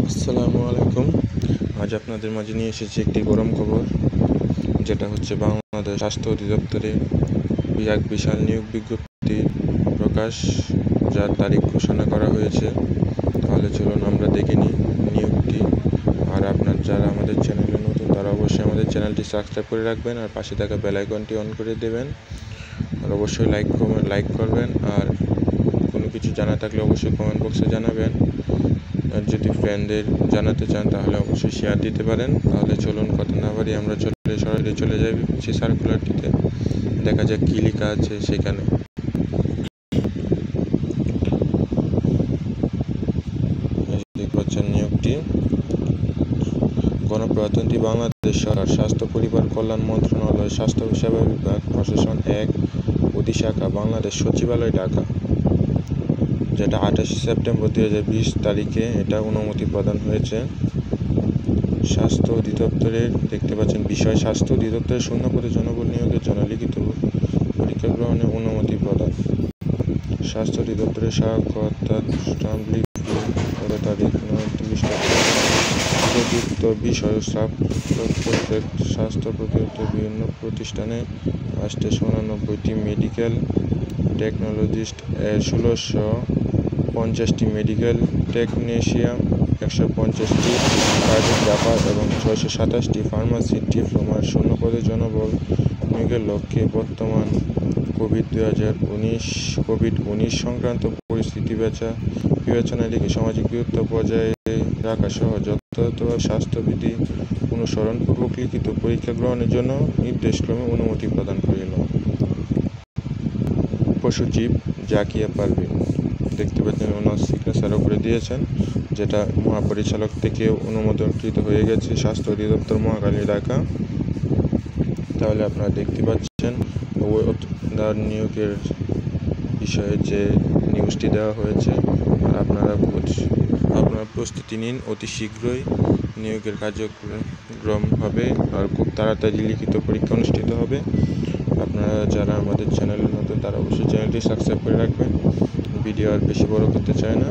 আসসালামু আলাইকুম। আজ আপনাদের মাঝে নিয়ে এসেছি একটি গরম খবর, যেটা হচ্ছে বাংলাদেশ স্বাস্থ্য অধিদপ্তরে এক বিশাল নিয়োগ বিজ্ঞপ্তি প্রকাশ, যার তারিখ ঘোষণা করা হয়েছে। তাহলে চলুন আমরা দেখে নিই নিয়োগটি। আর আপনার যারা আমাদের চ্যানেলে নতুন, তারা অবশ্যই আমাদের চ্যানেলটি সাবস্ক্রাইব করে রাখবেন আর পাশে থাকা বেল আইকনটি অন করে দেবেন। আর অবশ্যই লাইক করবেন। আর কোনো কিছু জানা থাকলে অবশ্যই কমেন্ট বক্সে জানাবেন। আর যদি ফ্রেন্ডদের জানাতে চান তাহলে অবশ্যই শেয়ার দিতে পারেন। তাহলে চলুন কথা না বাড়িয়ে আমরা সরাসরি চলে যাই সেই সার্কুলারটিতে। দেখা যাক কী লেখা আছে সেখানে। দেখতে পাচ্ছেন নিয়োগটি। গণপ্রজাতন্ত্রী বাংলাদেশ সরকার, স্বাস্থ্য পরিবার কল্যাণ মন্ত্রণালয়, স্বাস্থ্য সেবা বিভাগ, প্রশাসন 1 অধিশাখা, বাংলাদেশ সচিবালয়, ঢাকা, যেটা 28 সেপ্টেম্বর 2020 তারিখে এটা অনুমতি প্রদান হয়েছে। স্বাস্থ্য অধিদপ্তরের দেখতে পাচ্ছেন বিষয়, স্বাস্থ্য অধিদপ্তরের শূন্যপদে জনবল নিয়োগের জন্য লিখিত পরীক্ষা গ্রহণের অনুমতি প্রদান। স্বাস্থ্য অধিদপ্তরের সহায়তা তারিখ 29 প্রদত্ত বিষয় প্রত্যেক স্বাস্থ্য প্রদত্তের বিভিন্ন প্রতিষ্ঠানে 889টি মেডিকেল টেকনোলজিস্ট, 1650টি মেডিকেল টেকনিশিয়ান, 150টি কার্ডিওগ্রাফার এবং 627টি ফার্মাসি ডিপ্লোমার শূন্যপদে জনবল নিয়োগের লক্ষ্যে বর্তমান কোভিড-19 সংক্রান্ত পরিস্থিতি বিবেচনায় রেখে সামাজিক দূরত্ব বজায় রাখা সহ যথাযথভাবে স্বাস্থ্যবিধি অনুসরণপূর্বক লিখিত পরীক্ষা গ্রহণের জন্য নির্দেশক্রমে অনুমতি প্রদান করিল। উপসচিব জাকিয়া পারভিন দেখতে পাচ্ছেন ওনার সিগনেচারও করে দিয়েছেন, যেটা মহাপরিচালক থেকেও অনুমোদনকৃত হয়ে গেছে, স্বাস্থ্য অধিদপ্তর, মহাখালী, ঢাকা। তাহলে আপনারা দেখতে পাচ্ছেন তার নিয়োগের বিষয়ে যে নিউজটি দেওয়া হয়েছে। আর আপনারা প্রস্তুতি নিন, অতি শীঘ্রই নিয়োগের কার্যক্রম হবে আর খুব তাড়াতাড়ি লিখিত পরীক্ষা অনুষ্ঠিত হবে। আপনারা যারা আমাদের চ্যানেলে নতুন, তারা অবশ্যই চ্যানেলটি সাবস্ক্রাইব করে রাখবেন। ভিডিও আর বেশি বড় করতে চায় না।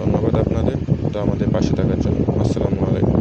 ধন্যবাদ আপনাদের আমাদের পাশে থাকার জন্য। আসসালামু আলাইকুম।